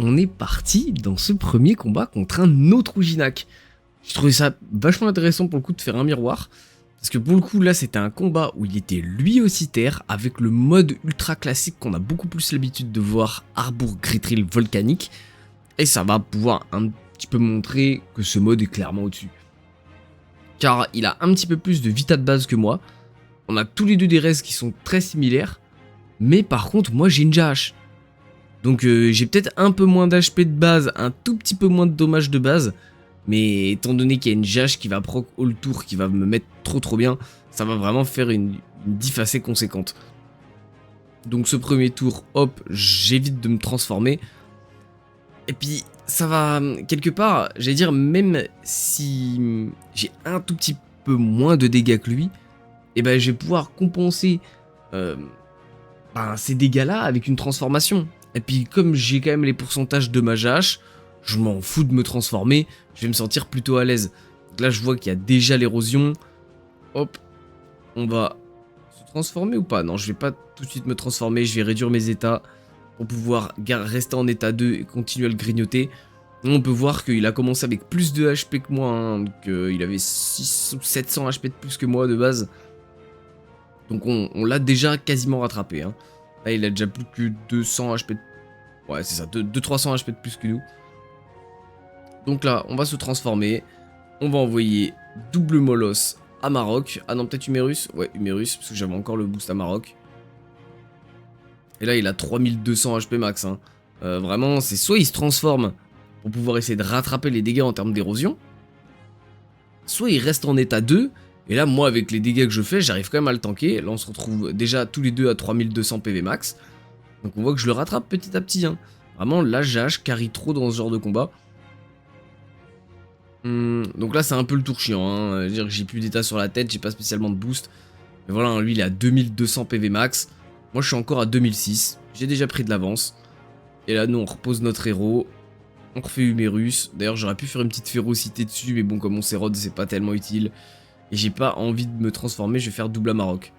on est parti dans ce premier combat contre un autre Ujinac. Je trouvais ça vachement intéressant pour le coup de faire un miroir. Parce que pour le coup là c'était un combat où il était lui aussi terre avec le mode ultra classique qu'on a beaucoup plus l'habitude de voir Harbour Gritril volcanique. Et ça va pouvoir un petit peu montrer que ce mode est clairement au-dessus. Car il a un petit peu plus de vita de base que moi. On a tous les deux des res qui sont très similaires. Mais par contre moi j'ai une JH. Donc j'ai peut-être un peu moins d'HP de base, un tout petit peu moins de dommages de base. Mais étant donné qu'il y a une JH qui va proc all tour, qui va me mettre trop bien, ça va vraiment faire une diff assez conséquente. Donc ce premier tour, hop, j'évite de me transformer. Et puis ça va, quelque part, j'allais dire, même si j'ai un tout petit peu moins de dégâts que lui, et ben je vais pouvoir compenser ces dégâts-là avec une transformation. Et puis comme j'ai quand même les pourcentages de ma JH, je m'en fous de me transformer, je vais me sentir plutôt à l'aise. Là je vois qu'il y a déjà l'érosion. Hop, on va se transformer ou pas? Non, je vais pas tout de suite me transformer, je vais réduire mes états pour pouvoir rester en état 2 et continuer à le grignoter. On peut voir qu'il a commencé avec plus de HP que moi, hein, qu'il avait 600 ou 700 HP de plus que moi de base. Donc on l'a déjà quasiment rattrapé. Hein. Là il a déjà plus que 200 HP de... Ouais c'est ça, 200-300 HP de plus que nous. Donc là, on va se transformer. On va envoyer double Molosse à Maroc. Ah non, peut-être Humérus. Ouais, Humérus, parce que j'avais encore le boost à Maroc. Et là, il a 3200 HP max. Hein. Vraiment, c'est soit il se transforme pour pouvoir essayer de rattraper les dégâts en termes d'érosion. Soit il reste en état 2. Et là, moi, avec les dégâts que je fais, j'arrive quand même à le tanker. Là, on se retrouve déjà tous les deux à 3200 PV max. Donc on voit que je le rattrape petit à petit. Hein. Vraiment, là, JH carry trop dans ce genre de combat. Donc là c'est un peu le tour chiant, hein. Je veux dire que j'ai plus d'état sur la tête, j'ai pas spécialement de boost. Mais voilà, lui il est à 2200 PV max. Moi je suis encore à 2006, j'ai déjà pris de l'avance. Et là nous on repose notre héros. On refait Humérus. D'ailleurs j'aurais pu faire une petite férocité dessus, mais bon comme on s'érode c'est pas tellement utile. Et j'ai pas envie de me transformer, je vais faire double à Maroc.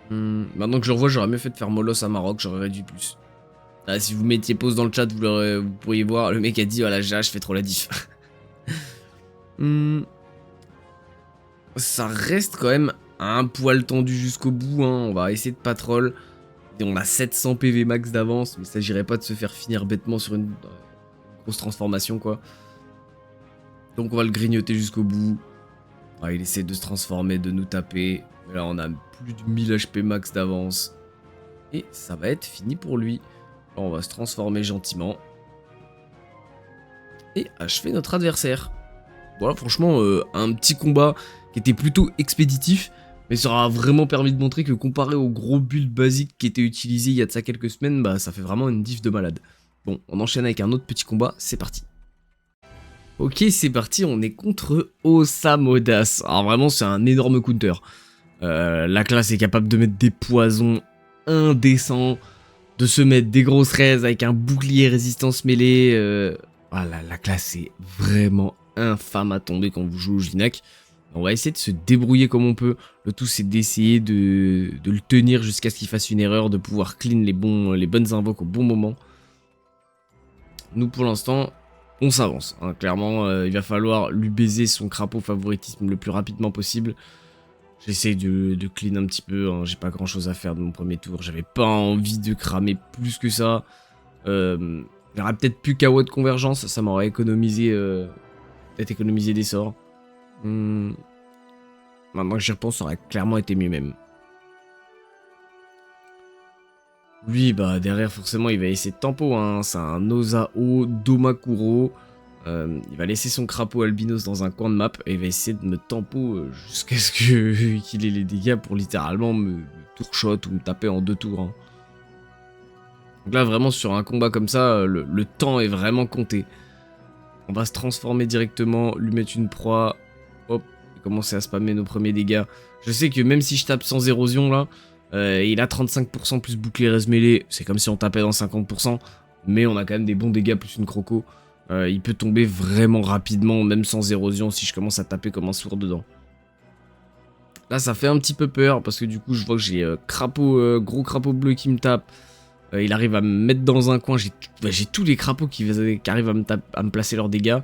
Maintenant que je le revois, j'aurais mieux fait de faire Molosse à Maroc, j'aurais réduit plus. Ah, si vous mettiez pause dans le chat, vous pourriez voir, le mec a dit voilà, je fais trop la diff. Ça reste quand même un poil tendu jusqu'au bout, hein. On va essayer de pas troll. Et on a 700 PV max d'avance, mais il s'agirait pas de se faire finir bêtement sur une grosse transformation quoi. Donc on va le grignoter jusqu'au bout. Ah, il essaie de se transformer, de nous taper. Mais là on a plus de 1000 HP max d'avance. Et ça va être fini pour lui. Là, on va se transformer gentiment. Et achever notre adversaire. Voilà, franchement, un petit combat qui était plutôt expéditif, mais ça aura vraiment permis de montrer que comparé au gros build basique qui était utilisé il y a de ça quelques semaines, bah ça fait vraiment une diff de malade. Bon, on enchaîne avec un autre petit combat, c'est parti. Ok, c'est parti, on est contre Osamodas. Alors vraiment, c'est un énorme counter. La classe est capable de mettre des poisons indécents, de se mettre des grosses raises avec un bouclier résistance mêlée. Voilà, la classe est vraiment infâme à tomber quand vous jouez au Ujinac. On va essayer de se débrouiller comme on peut. Le tout c'est d'essayer de le tenir jusqu'à ce qu'il fasse une erreur, de pouvoir clean les bonnes invoques au bon moment. Nous pour l'instant, on s'avance. Hein. Clairement, il va falloir lui baiser son crapaud favoritisme le plus rapidement possible. J'essaie de clean un petit peu, hein. J'ai pas grand chose à faire de mon premier tour. J'avais pas envie de cramer plus que ça. J'aurais peut-être plus KO de convergence, ça m'aurait économisé... peut-être économiser des sorts. Maintenant que j'y repense, ça aurait clairement été mieux même. Lui, bah derrière forcément il va essayer de tempo, hein. C'est un Osao Domakuro. Il va laisser son crapaud albinos dans un coin de map et il va essayer de me tempo jusqu'à ce qu'il ait les dégâts pour littéralement me tour shot ou me taper en 2 tours. Hein. Donc là vraiment sur un combat comme ça, le temps est vraiment compté. On va se transformer directement, lui mettre une proie, hop, et commencer à spammer nos premiers dégâts. Je sais que même si je tape sans érosion là, il a 35% plus bouclier res mêlé, c'est comme si on tapait dans 50%, mais on a quand même des bons dégâts plus une croco. Il peut tomber vraiment rapidement, même sans érosion, si je commence à taper comme un sourd dedans. Là ça fait un petit peu peur, parce que du coup je vois que j'ai gros crapaud bleu qui me tape. Il arrive à me mettre dans un coin. J'ai tous les crapauds qui arrivent à me placer leurs dégâts.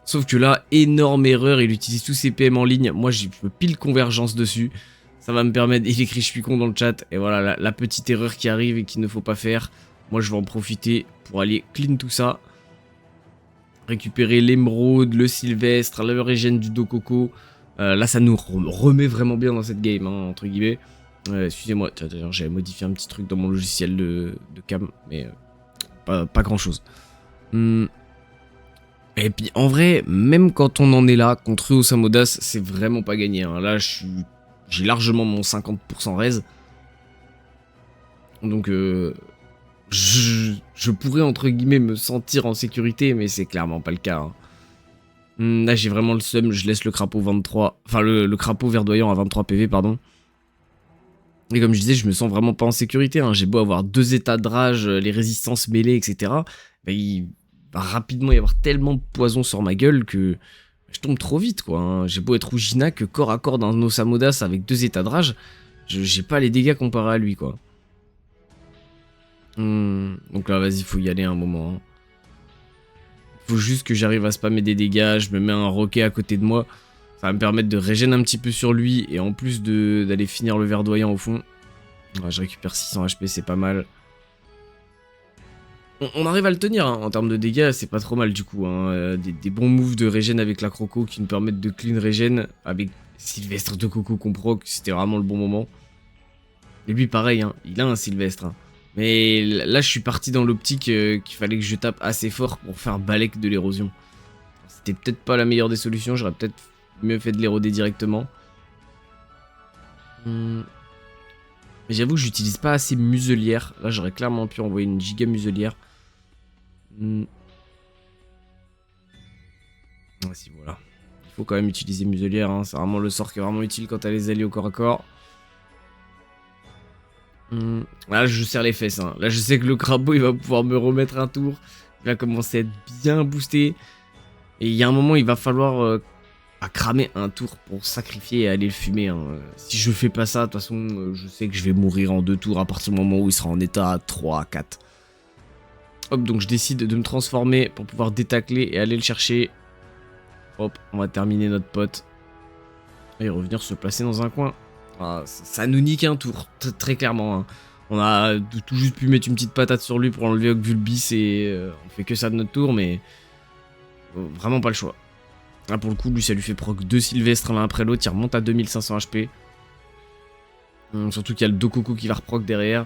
Sauf que là, énorme erreur, il utilise tous ses PM en ligne. Moi, j'ai pile convergence dessus. Ça va me permettre, il écrit je suis con dans le chat. Et voilà, la petite erreur qui arrive et qu'il ne faut pas faire. Moi, je vais en profiter pour aller clean tout ça. Récupérer l'émeraude, le sylvestre, la régène du Dokoko. Là, ça nous remet vraiment bien dans cette game, hein, entre guillemets. Excusez-moi, j'avais modifié un petit truc dans mon logiciel de cam, mais pas grand-chose. Et puis, en vrai, même quand on en est là, contre Osamodas, c'est vraiment pas gagné. Hein. Là, j'ai largement mon 50% raise. Donc, je pourrais, entre guillemets, me sentir en sécurité, mais c'est clairement pas le cas. Hein. Là, j'ai vraiment le seum, je laisse le crapaud 23... Enfin, le crapaud verdoyant à 23 PV, pardon. Et comme je disais, je me sens vraiment pas en sécurité. Hein. J'ai beau avoir 2 états de rage, les résistances mêlées, etc. Bah, il va rapidement y avoir tellement de poison sur ma gueule que je tombe trop vite, quoi. Hein. J'ai beau être Ujina que corps à corps d'un Osamodas avec 2 états de rage, j'ai pas les dégâts comparés à lui, quoi. Donc là, vas-y, faut y aller un moment. Hein. Faut juste que j'arrive à spammer des dégâts, je me mets un roquet à côté de moi. Ça va me permettre de régénérer un petit peu sur lui et en plus d'aller finir le verdoyant au fond. Ouais, je récupère 600 HP, c'est pas mal. On arrive à le tenir hein. En termes de dégâts, c'est pas trop mal du coup. Hein. Des bons moves de régène avec la croco qui nous permettent de clean régène. Avec Sylvestre de Coco qu'on proc, c'était vraiment le bon moment. Et lui pareil, hein, il a un Sylvestre. Hein. Mais là je suis parti dans l'optique qu'il fallait que je tape assez fort pour faire balèque de l'érosion. C'était peut-être pas la meilleure des solutions, j'aurais peut-être mieux fait de l'éroder directement. Mais j'avoue que j'utilise pas assez muselière. Là j'aurais clairement pu envoyer une giga muselière. Voici voilà. Il faut quand même utiliser muselière, hein. C'est vraiment le sort qui est vraiment utile quand t'as les alliés au corps à corps. Là je serre les fesses hein. Là je sais que le crapaud il va pouvoir me remettre un tour. Il va commencer à être bien boosté. Et il y a un moment il va falloir cramer un tour pour sacrifier et aller le fumer hein. Si je fais pas ça de toute façon je sais que je vais mourir en 2 tours à partir du moment où il sera en état 3 à 4. Hop donc je décide de me transformer pour pouvoir détacler et aller le chercher. Hop on va terminer notre pote. Et revenir se placer dans un coin. Ah, ça nous nique un tour, très clairement. Hein. On a tout juste pu mettre une petite patate sur lui pour enlever Ogvulbis et on fait que ça de notre tour, mais vraiment pas le choix. Là pour le coup, lui ça lui fait proc 2 Sylvestres l'un après l'autre, il remonte à 2500 HP. Surtout qu'il y a le Dokoko qui va reproc derrière.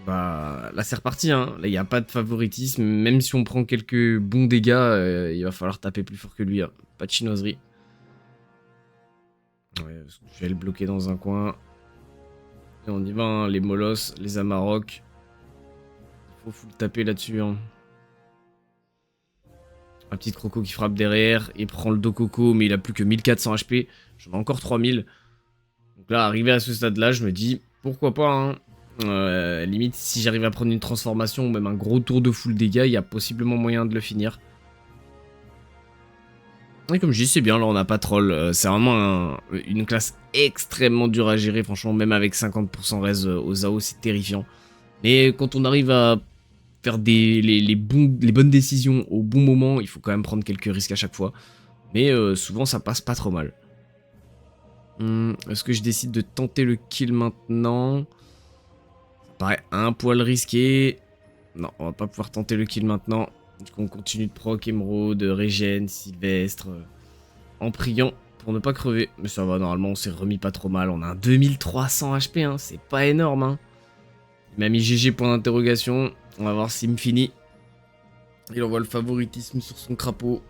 Bah là c'est reparti, hein. Là il n'y a pas de favoritisme, même si on prend quelques bons dégâts, il va falloir taper plus fort que lui. Hein. Pas de chinoiserie. Ouais, je vais le bloquer dans un coin. Et on y va, hein, les molosses, les amarok. Faut full taper là-dessus. Hein. Un petit croco qui frappe derrière. Il prend le Dokoko, mais il a plus que 1400 HP. J'en ai encore 3000. Donc là, arrivé à ce stade-là, je me dis, pourquoi pas, hein. Limite, si j'arrive à prendre une transformation ou même un gros tour de full dégâts, il y a possiblement moyen de le finir. Et comme je dis, c'est bien, là on n'a pas troll, c'est vraiment une classe extrêmement dure à gérer, franchement, même avec 50% raise aux AO, c'est terrifiant. Mais quand on arrive à faire les bonnes décisions au bon moment, il faut quand même prendre quelques risques à chaque fois. Mais souvent ça passe pas trop mal. Est-ce que je décide de tenter le kill maintenant? Ça paraît un poil risqué. Non, on va pas pouvoir tenter le kill maintenant. Du coup, on continue de proc, émeraude, régène, sylvestre, en priant pour ne pas crever. Mais ça va, normalement, on s'est remis pas trop mal. On a un 2300 HP, hein, c'est pas énorme. Hein. Il m'a mis GG point d'interrogation. On va voir s'il me finit. Il envoie le favoritisme sur son crapaud.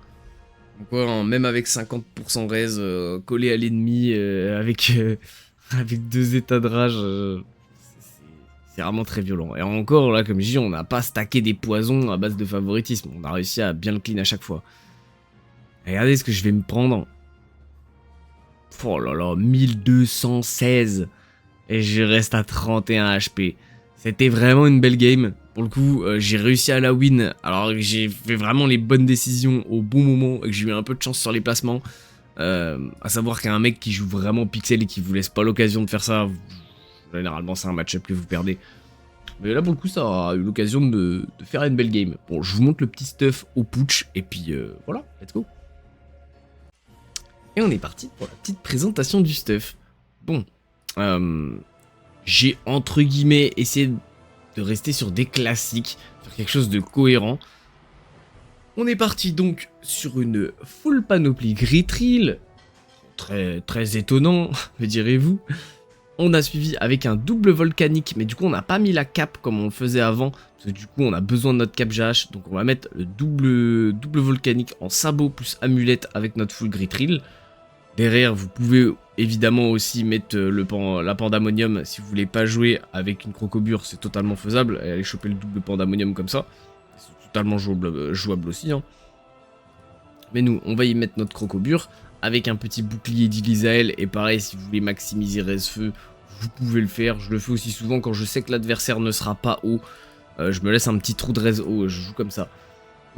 Donc ouais, hein, même avec 50% raise, collé à l'ennemi, avec 2 états de rage... c'est vraiment très violent. Et encore, là, comme je dis, on n'a pas stacké des poisons à base de favoritisme. On a réussi à bien le clean à chaque fois. Et regardez ce que je vais me prendre. Oh là là, 1216. Et je reste à 31 HP. C'était vraiment une belle game. Pour le coup, j'ai réussi à la win. Alors que j'ai fait vraiment les bonnes décisions au bon moment. Et que j'ai eu un peu de chance sur les placements. À savoir qu'un mec qui joue vraiment pixel et qui vous laisse pas l'occasion de faire ça... Généralement, c'est un match-up que vous perdez. Mais là, pour le coup, ça a eu l'occasion de faire une belle game. Bon, je vous montre le petit stuff au putsch, et puis voilà, let's go. Et on est parti pour la petite présentation du stuff. Bon, j'ai entre guillemets essayé de rester sur des classiques, faire quelque chose de cohérent. On est parti donc sur une full panoplie Gritril, très étonnant, me direz-vous. On a suivi avec un double volcanique, mais du coup on n'a pas mis la cape comme on le faisait avant, parce que du coup on a besoin de notre cape GH, donc on va mettre le double volcanique en sabot plus amulette avec notre full Gritril. Derrière vous pouvez évidemment aussi mettre la pandamonium si vous voulez pas jouer avec une crocobure, c'est totalement faisable, et aller choper le double pandamonium comme ça. C'est totalement jouable aussi. Hein. Mais nous, on va y mettre notre crocobure avec un petit bouclier d'Ilisael. Et pareil, si vous voulez maximiser Res-Feu, vous pouvez le faire. Je le fais aussi souvent quand je sais que l'adversaire ne sera pas haut. Je me laisse un petit trou de Res haut, je joue comme ça.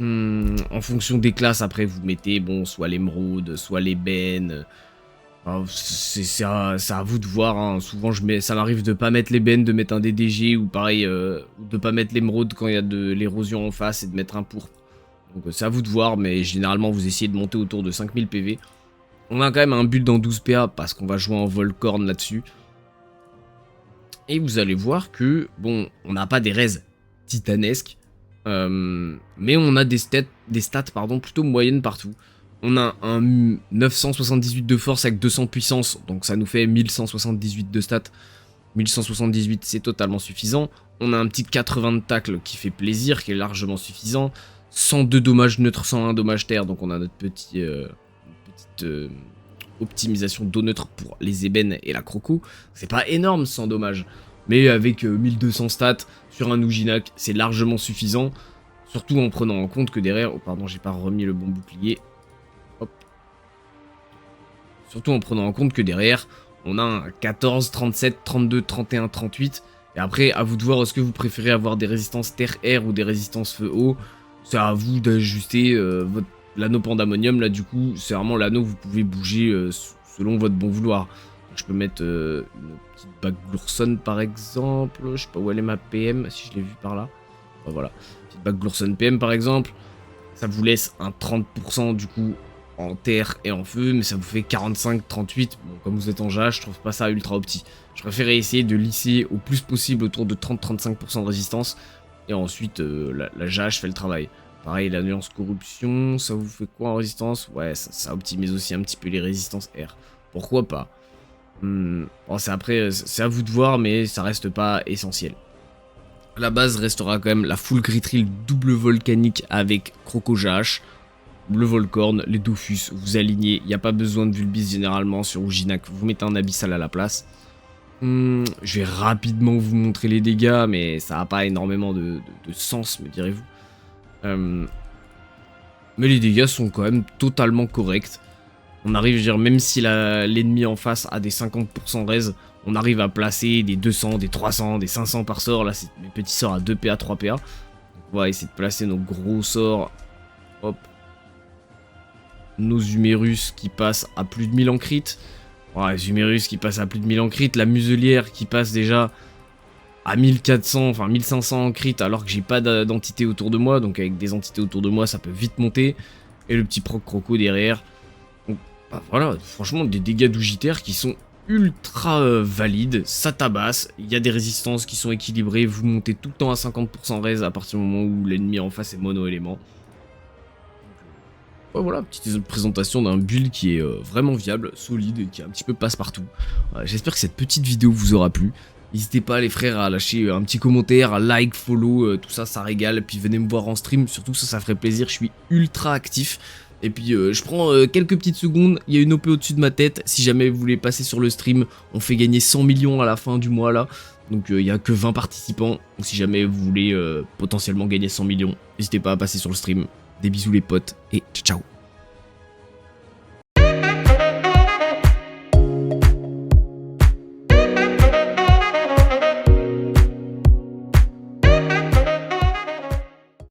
En fonction des classes, après, vous mettez bon, soit l'émeraude, soit l'ébène. C'est à vous de voir, hein. Souvent ça m'arrive de pas mettre l'ébène, de mettre un DDG ou pareil, de pas mettre l'émeraude quand il y a de l'érosion en face et de mettre un pourpre. Donc c'est à vous de voir, mais généralement vous essayez de monter autour de 5000 PV. On a quand même un build en 12 PA parce qu'on va jouer en Volcorn là-dessus. Et vous allez voir que, bon, on n'a pas des raises titanesques, mais on a des stats plutôt moyennes partout. On a un 978 de force avec 200 puissance, donc ça nous fait 1178 de stats. 1178 c'est totalement suffisant. On a un petit 80 de tacle qui fait plaisir, qui est largement suffisant. 102 dommages neutres, 101 dommages terre, donc on a notre petite optimisation d'eau neutre pour les ébènes et la croco. C'est pas énorme 100 dommages, mais avec 1200 stats sur un Ujinac, c'est largement suffisant. Surtout en prenant en compte que derrière... Oh pardon, j'ai pas remis le bon bouclier. Hop. Surtout en prenant en compte que derrière, on a un 14, 37, 32, 31, 38. Et après, à vous de voir, est-ce que vous préférez avoir des résistances terre-air ou des résistances feu-eau. C'est à vous d'ajuster l'anneau pandamonium. Là, du coup, c'est vraiment l'anneau que vous pouvez bouger selon votre bon vouloir. Je peux mettre une petite bague Glourson par exemple. Je sais pas où elle est ma PM, si je l'ai vue par là. Voilà, petite bague Glourson PM par exemple. Ça vous laisse un 30% du coup en terre et en feu, mais ça vous fait 45, 38. Bon, comme vous êtes en GH, je trouve pas ça ultra opti. Je préférais essayer de lisser au plus possible autour de 30-35% de résistance. Et ensuite, la GH fait le travail. Pareil, la nuance corruption, ça vous fait quoi en résistance? Ouais, ça optimise aussi un petit peu les résistances R. Pourquoi pas? Bon, après, c'est à vous de voir, mais ça reste pas essentiel. La base restera quand même la full Gritril double volcanique avec Croco GH, le Volcorn, les Dofus, vous alignez. Il n'y a pas besoin de Vulbis généralement sur Ujinac, vous mettez un Abyssal à la place. Je vais rapidement vous montrer les dégâts, mais ça n'a pas énormément de sens, me direz-vous. Mais les dégâts sont quand même totalement corrects. On arrive, je veux dire, même si l'ennemi en face a des 50% raise, on arrive à placer des 200, des 300, des 500 par sort. Là, c'est des petits sorts à 2 PA, 3 PA. Donc, on va essayer de placer nos gros sorts. Hop. Nos Humérus qui passent à plus de 1000 en crit. Ouais, les Humérus qui passent à plus de 1000 en crit. La Muselière qui passe déjà à 1400, enfin 1500 en crit, alors que j'ai pas d'entité autour de moi. Donc avec des entités autour de moi, ça peut vite monter. Et le petit proc croco derrière. Donc bah, voilà, franchement des dégâts d'Ougitaire qui sont ultra valides. Ça tabasse, il y a des résistances qui sont équilibrées. Vous montez tout le temps à 50% raise à partir du moment où l'ennemi en face est mono-élément. Voilà, petite présentation d'un build qui est vraiment viable, solide et qui est un petit peu passe-partout. J'espère que cette petite vidéo vous aura plu. N'hésitez pas les frères à lâcher un petit commentaire, un like, follow, tout ça, ça régale. Puis venez me voir en stream, surtout ça ferait plaisir, je suis ultra actif. Et puis je prends quelques petites secondes, il y a une OP au-dessus de ma tête. Si jamais vous voulez passer sur le stream, on fait gagner 100 millions à la fin du mois là. Donc il n'y a que 20 participants. Donc si jamais vous voulez potentiellement gagner 100 millions, n'hésitez pas à passer sur le stream. Des bisous les potes et ciao ciao.